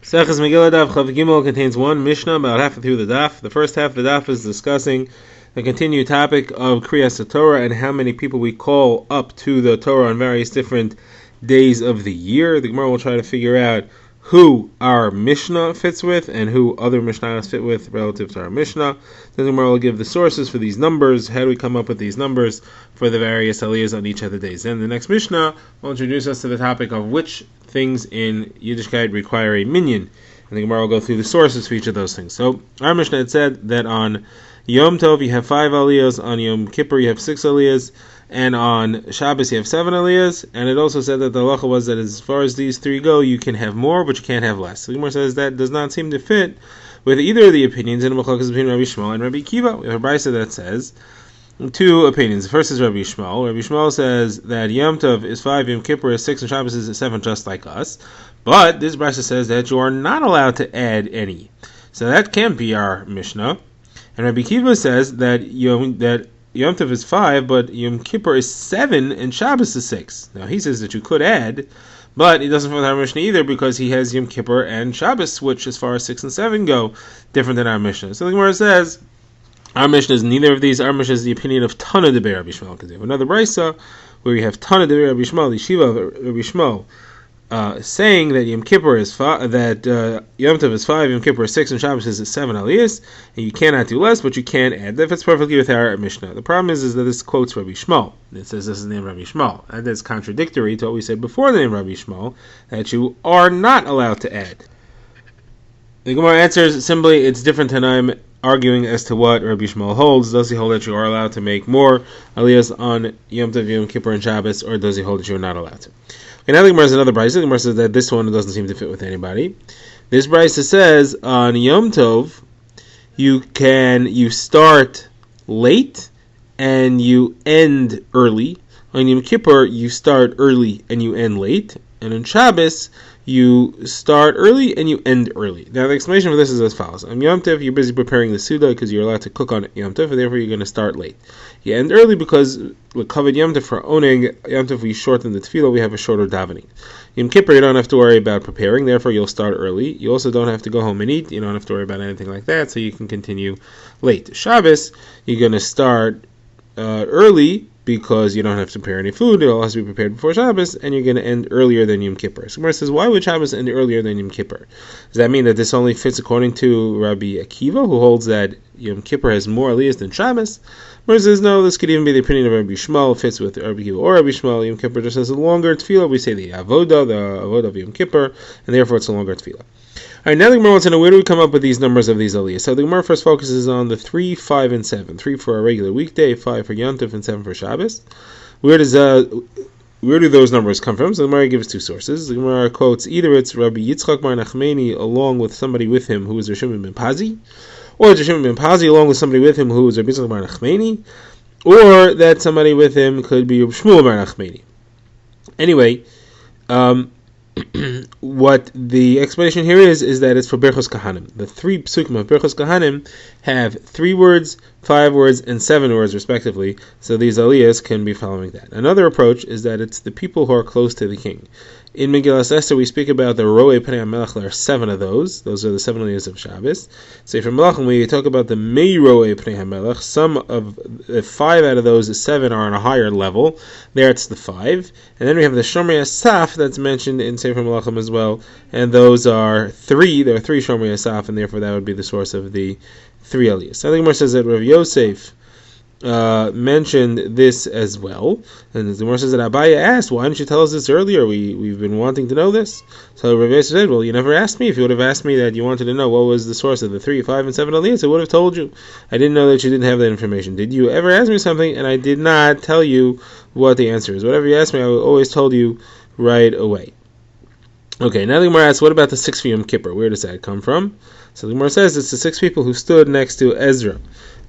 Sechus Megillah Daf Chav Gimel contains one Mishnah about halfway through the Daf. The first half of the Daf is discussing the continued topic of Kriyas Torah and how many people we call up to the Torah on various different days of the year. The Gemara will try to figure out who our Mishnah fits with and who other Mishnahs fit with relative to our Mishnah. Then the Gemara will give the sources for these numbers. How do we come up with these numbers for the various aliyahs on each of the days? Then the next Mishnah will introduce us to the topic of which things in Yiddishkeit require a minyan, and the Gemara will go through the sources for each of those things. So our Mishnah had said that on Yom Tov you have 5 aliyahs, on Yom Kippur you have 6 aliyahs, and on Shabbos you have 7 aliyahs, and it also said that the halacha was that as far as these 3 go, you can have more, but you can't have less. So the Gemara says that does not seem to fit with either of the opinions in the machlokes between Rabbi Shmuel and Rabbi Akiva. We have a brayso that says 2 opinions. The first is Rabbi Shmuel. Rabbi Shmuel says that Yom Tov is 5, Yom Kippur is 6, and Shabbos is 7, just like us. But this brayso says that you are not allowed to add any. So that can't be our Mishnah. And Rabbi Akiva says that Yom Tov is 5, but Yom Kippur is 7, and Shabbos is 6. Now he says that you could add, but he doesn't fit with our Mishnah either because he has Yom Kippur and Shabbos, which as far as 6 and 7 go, different than our Mishnah. So the Gemara says our Mishnah is neither of these. Our Mishnah is the opinion of Tana de Rabbi Shmuel. Because we have another brayso where we have Tana de Rabbi Shmuel, the Shiva of Rabbi Shmuel, saying that Yom Kippur is Yom Tov is 5, Yom Kippur is 6, and Shabbos is 7 aliyahs, and you cannot do less, but you can add. That fits perfectly with our Mishnah. The problem is that this quotes Rabbi Shmuel. It says this is the name Rabbi Shmuel, and that's contradictory to what we said before the name Rabbi Shmuel, that you are not allowed to add. The Gemara answers simply, it's different tanaim arguing as to what Rabbi Shmuel holds. Does he hold that you are allowed to make more aliyahs on Yom Tov, Yom Kippur, and Shabbos, or does he hold that you are not allowed to? Okay, now the Gemara has another brayso. The Gemara says that this one doesn't seem to fit with anybody. This brayso says on Yom Tov you start late and you end early. On Yom Kippur you start early and you end late, and on Shabbos you start early and you end early. Now the explanation for this is as follows. On Yom Tov you're busy preparing the Suda because you're allowed to cook on Yom Tov, and therefore you're going to start late. You end early because with covered Yom Tov for owning Yom Tov we shorten the tefillah, we have a shorter davening. Yom Kippur you don't have to worry about preparing, therefore you'll start early. You also don't have to go home and eat, you don't have to worry about anything like that, so you can continue late. Shabbos you're going to start early because you don't have to prepare any food, it all has to be prepared before Shabbos, and you're going to end earlier than Yom Kippur. So Gemara says, why would Shabbos end earlier than Yom Kippur? Does that mean that this only fits according to Rabbi Akiva, who holds that Yom Kippur has more aliyahs than Shabbos? Gemara says, no, this could even be the opinion of Rabbi Shmuel, fits with Rabbi Akiva or Rabbi Shmuel. Yom Kippur just has a longer tefillah, we say the avodah of Yom Kippur, and therefore it's a longer tefillah. Alright, now the Gemara wants to know where do we come up with these numbers of these aliyahs. So the Gemara first focuses on the 3, 5, and 7. 3 for a regular weekday, 5 for Yom Tov, and 7 for Shabbos. Where do those numbers come from? So the Gemara gives 2 sources. The Gemara quotes either it's Rabbi Yitzchak Bar Nachmani along with somebody with him who is Rav Shimon ben Pazi, or it's Rav Shimon ben Pazi along with somebody with him who is Rabbi Yitzchak Bar Nachmani, or that somebody with him could be Rabbi Shmuel Bar Nachmani. Anyway, what the explanation here is that it's for Berchos Kahanim. The 3 psukim of Berchos Kahanim have 3 words, 5 words, and 7 words respectively, so these aliyahs can be following that. Another approach is that it's the people who are close to the king. In Megillah Esther we speak about the Ro'ei Pnei HaMelech. There are 7 of those. Those are the 7 aliyahs of Shabbos. So from Melachim we talk about the Mei Ro'ei Pnei HaMelech. Some of 5 out of those 7 are on a higher level. There it's the 5. And then we have the Shomrei Asaf that's mentioned in Sefer Melachim as well. And those are 3. There are 3 Shomrei Asaf, and therefore that would be the source of the 3 aliyahs. I think Gemara says that Rav Yosef mentioned this as well, and the Gemara says that Abaya asked, why didn't you tell us this earlier? We've been wanting to know this. So Rav Yosef said, well, you never asked me. If you would have asked me that you wanted to know what was the source of the 3, 5, and 7 aliyahs, I would have told you. I didn't know that you didn't have that information. Did you ever ask me something and I did not tell you what the answer is? Whatever you asked me, I always told you right away. Okay, now the Gemara asks, what about the 6 for Yom Kippur? Where does that come from? So the Gemara says it's the 6 people who stood next to Ezra.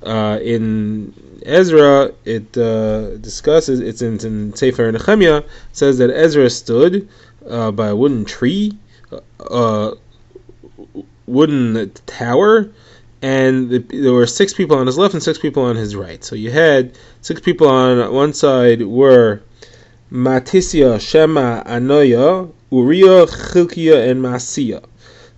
In Ezra, it discusses, it's in Sefer Nehemiah, it says that Ezra stood by a wooden tree, wooden tower, and there were 6 people on his left and 6 people on his right. So you had 6 people on one side were Matisya, Shema, Anoya, Uriah, Chilkiah, and Maasiyah.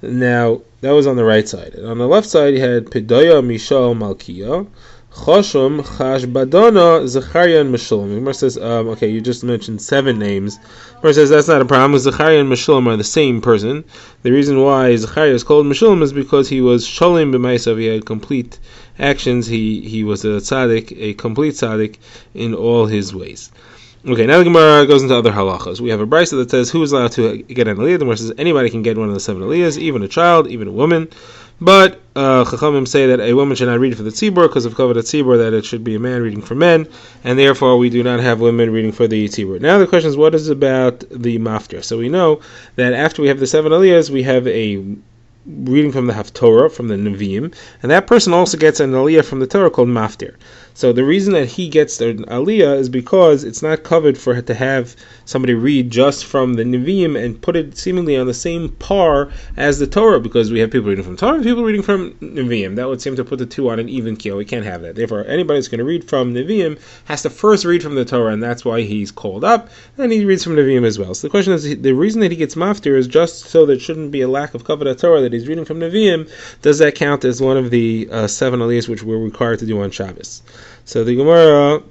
Now, that was on the right side. And on the left side, you had Pedaya, Mishal, Malkiah, Choshum, Chashbadona, Zechariah, and Meshulam. Gemara says, okay, you just mentioned 7 names. Gemara says that's not a problem. Zechariah and Meshulam are the same person. The reason why Zechariah is called Meshulam is because he was Sholim b'maisav. He had complete actions. He was a tzaddik, a complete tzaddik in all his ways. Okay, now the Gemara goes into other halachas. We have a brisa that says who is allowed to get an aliyah. The Gemara says anybody can get one of the 7 aliyahs, even a child, even a woman. But Chachamim say that a woman should not read for the tzibur because of kavod tzibur, that it should be a man reading for men, and therefore we do not have women reading for the tzibur. Now the question is, what is about the maftir? So we know that after we have the 7 aliyahs, we have a reading from the Haftorah, from the Nevi'im, and that person also gets an aliyah from the Torah called maftir. So the reason that he gets the aliyah is because it's not covered for to have somebody read just from the Nevi'im and put it seemingly on the same par as the Torah, because we have people reading from Torah and people reading from Nevi'im. That would seem to put the two on an even keel. We can't have that. Therefore, anybody who's going to read from Nevi'im has to first read from the Torah, and that's why he's called up, and he reads from Nevi'im as well. So the question is, the reason that he gets maftir is just so there shouldn't be a lack of kavod Torah that he's reading from Nevi'im. Does that count as one of the 7 aliyahs which we're required to do on Shabbos? So the Gemara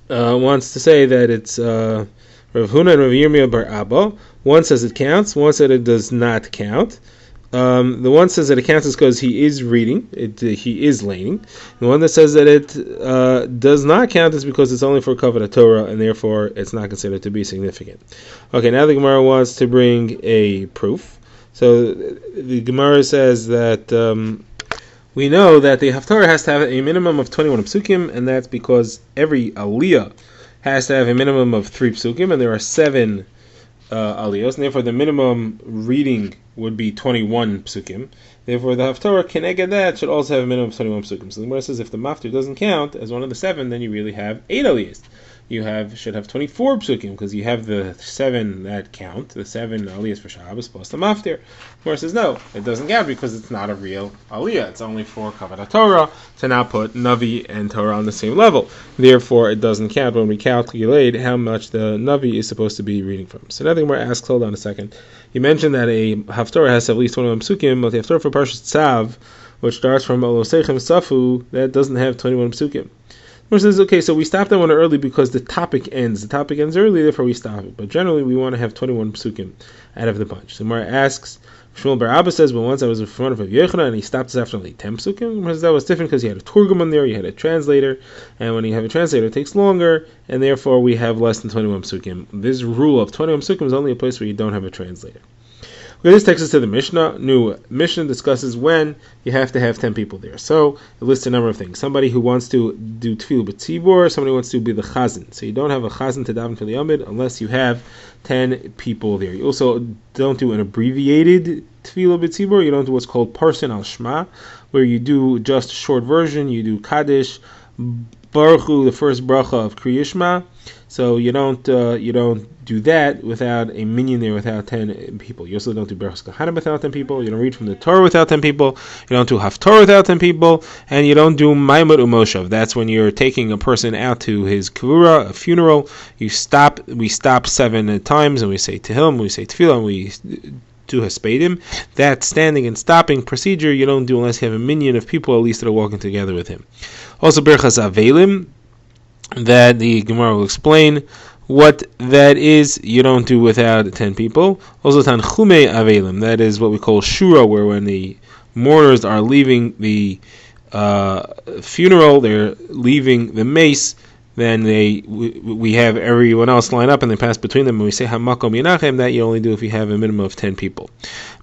wants to say that it's Rav Huna and Rav Yirmiyah bar Abba. One says it counts, one said it does not count. The one says that it counts is because he is reading, he is laning. The one that says that it does not count is because it's only for kavod Torah, and therefore it's not considered to be significant. Okay, now the Gemara wants to bring a proof. So the Gemara says that we know that the Haftarah has to have a minimum of 21 psukim, and that's because every aliyah has to have a minimum of 3 psukim, and there are 7 aliyahs, and therefore the minimum reading would be 21 psukim. Therefore the Haftarah keneged that should also have a minimum of 21 psukim. So the Gemara says if the maftir doesn't count as one of the 7, then you really have 8 aliyahs. You should have 24 psukim, because you have the 7 that count, the 7 aliyahs for Shabbos plus the maftir. Gemara says no, it doesn't count because it's not a real aliyah. It's only for kavod Torah to not put Navi and Torah on the same level. Therefore, it doesn't count when we calculate how much the Navi is supposed to be reading from. So now the Gemara asks, hold on a second. You mentioned that a Haftorah has to have at least 21 psukim, but the Haftorah for Parshas Tzav, which starts from Olosechem Safu, that doesn't have 21 psukim. Says, okay, so we stopped that one early because the topic ends. The topic ends early, therefore we stop it. But generally, we want to have 21 psukim out of the bunch. So Mara asks, Shmuel bar Abba says, well, once I was in front of Rav Yochanan and he stopped us after only 10 psukim. That was different because he had a turgum on there, you had a translator, and when you have a translator, it takes longer, and therefore we have less than 21 psukim. This rule of 21 psukim is only a place where you don't have a translator. Okay, this takes us to the Mishnah. New Mishnah discusses when you have to have 10 people there. So it lists a number of things. Somebody who wants to do tefillah b'tzibur, somebody who wants to be the chazan. So you don't have a chazan to daven for the Yamid unless you have 10 people there. You also don't do an abbreviated tefillah b'tzibur. You don't do what's called parsin al shma, where you do just a short version. You do kaddish, baruch hu, the first bracha of Kriya Shema. So you don't do that without a minyan there, without 10 people. You also don't do Berachos Kahana without 10 people. You don't read from the Torah without 10 people. You don't do Haftorah without 10 people, and you don't do Maimut Umoshav. That's when you're taking a person out to his kavura, a funeral. We stop 7 times, and we say Tehillim, we say Tefillah, and we do Haspedim. That standing and stopping procedure you don't do unless you have a minyan of people at least that are walking together with him. Also Berachos Avelim, that the Gemara will explain what that is, you don't do without 10 people. Also Tanchume Avelim, that is what we call Shura, where when the mourners are leaving the funeral, they're leaving the mace, then we have everyone else line up and they pass between them, and we say Hamakom Yinachem, that you only do if you have a minimum of 10 people.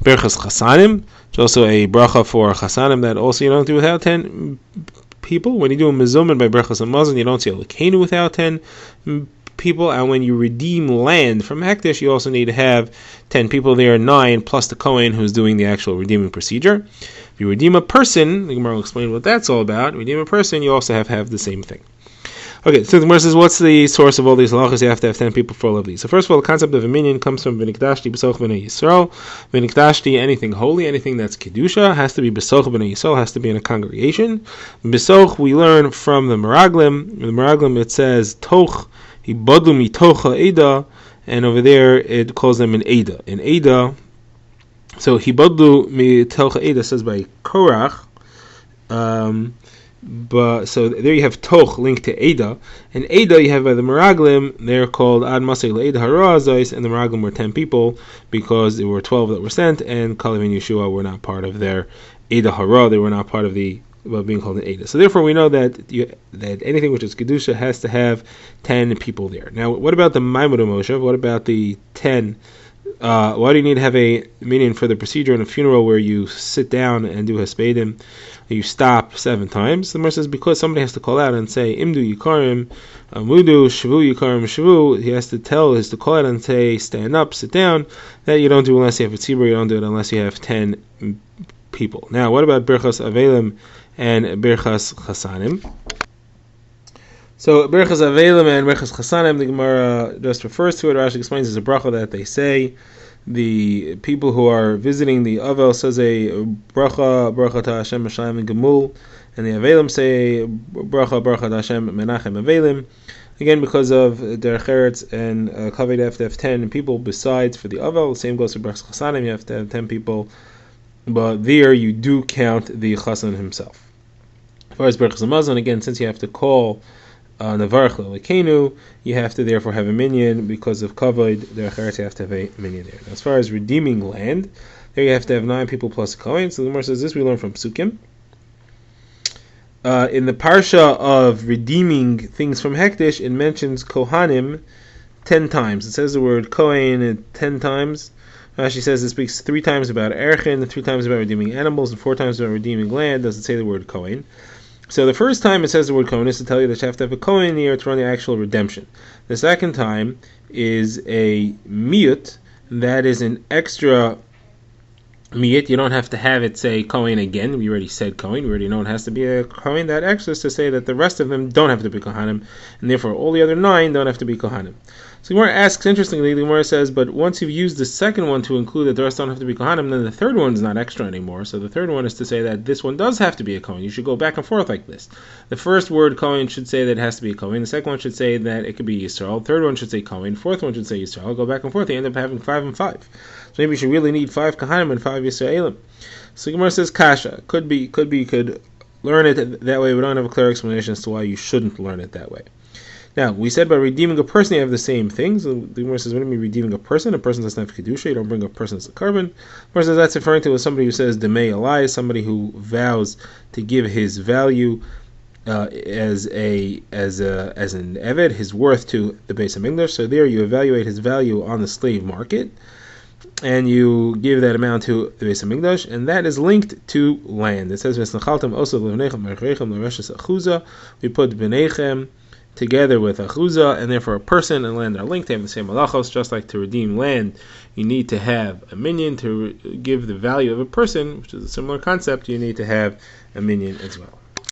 Berachos Chasanim, it's also a bracha for Chasanim that also you don't do without 10 people. When you do a mezuman by Berachos Hamazon, you don't say Lekenu without 10 people, and when you redeem land from Hekdesh, you also need to have 10 people there, 9 plus the Kohen who's doing the actual redeeming procedure. If you redeem a person, the Gemara will explain what that's all about. Redeem a person, you also have the same thing. Okay, so the Gemara says, what's the source of all these halachas? You have to have 10 people for all of these. So first of all, the concept of a minyan comes from V'nikdashti b'soch b'nei Yisrael. V'nikdashti, anything holy, anything that's kedusha, has to be b'soch b'nei Yisrael, has to be in a congregation. B'soch, we learn from the Meraglim. In the Meraglim it says, toch, hibadlu mitocha eda, and over there it calls them an eda. An eda So hibodlu mi toch Eda says by Korach. But so there you have toch linked to Eda, and Eda you have by the Meraglim. They're called Ad Masay Eda Harazais, and the Meraglim were 10 people because there were 12 that were sent, and Kalev and Yeshua were not part of their Eda Hara. They were not part of the being called an Eda. So therefore, we know that that anything which is kedusha has to have 10 people there. Now, what about the Maimon Moshe? What about the 10? Why do you need to have a meaning for the procedure in a funeral where you sit down and do haspedim? You stop 7 times. The Gemara says because somebody has to call out and say Imdu Yikarim, Amudu Shavu Yikarim Shavu. He has to call out and say stand up, sit down. That you don't do unless you have a tzibur. You don't do it unless you have 10 people. Now, what about Birchas Avelim and Birchas Chasanim? So Birchas Avelim and Birchas Chasanim, the Gemara just refers to it. Rashi explains as a bracha that they say. The people who are visiting the Avel says a bracha to Hashem Meshayim and Gemul, and the Avelim say bracha to Hashem Menachem Avelim. Again, because of Derech Eretz and Kavod, you have to have 10 people besides for the Avel. The same goes for Birchas Chasanim, you have to have 10 people, but there you do count the Chasan himself. As far as Birchas Hamazon, again, since you have to call Navarach Lekenu, you have to therefore have a minyan because of Kavod. Derech Eretz, you have to have a minyan there. Now, as far as redeeming land, there you have to have 9 people plus a Kohen. So the Gemara says this we learn from Psukim. In the parsha of redeeming things from Hekdesh, it mentions Kohanim 10 times. It says the word Kohen 10 times. Rashi says it speaks 3 times about Erchin, 3 times about redeeming animals, and 4 times about redeeming land. It doesn't say the word Kohen. So the first time it says the word Kohen is to tell you that you have to have a Kohen here to run the actual redemption. The second time is a miyut, that is an extra miyut. You don't have to have it say Kohen again. We already said Kohen. We already know it has to be a Kohen. That extra is to say that the rest of them don't have to be Kohanim, and therefore all the other 9 don't have to be Kohanim. So Gemara asks, interestingly, the Gemara says, but once you've used the second one to include that the rest don't have to be Kohanim, then the third one is not extra anymore. So the third one is to say that this one does have to be a Kohen. You should go back and forth like this. The first word Kohen should say that it has to be a Kohen. The second one should say that it could be Yisrael. The third one should say Kohen. The fourth one should say Yisrael. Go back and forth. You end up having 5 and 5. So maybe you should really need 5 Kohanim and 5 Yisraelim. So Gemara says Kasha. Could be you could learn it that way. We don't have a clear explanation as to why you shouldn't learn it that way. Now, we said by redeeming a person, you have the same things. So the Gemara says, what do you mean redeeming a person? A person doesn't have kedusha. You don't bring a person as a carbon. The Gemara says that's referring to somebody who says demei alai, somebody who vows to give his value as an eved, his worth to the Beis HaMikdash. So there you evaluate his value on the slave market, and you give that amount to the Beis HaMikdash, and that is linked to land. It says, we put b'nechem together with achuzah, and therefore a person and land are linked. They have the same malachos. Just like to redeem land, you need to have a minyan. To give the value of a person, which is a similar concept, you need to have a minyan as well.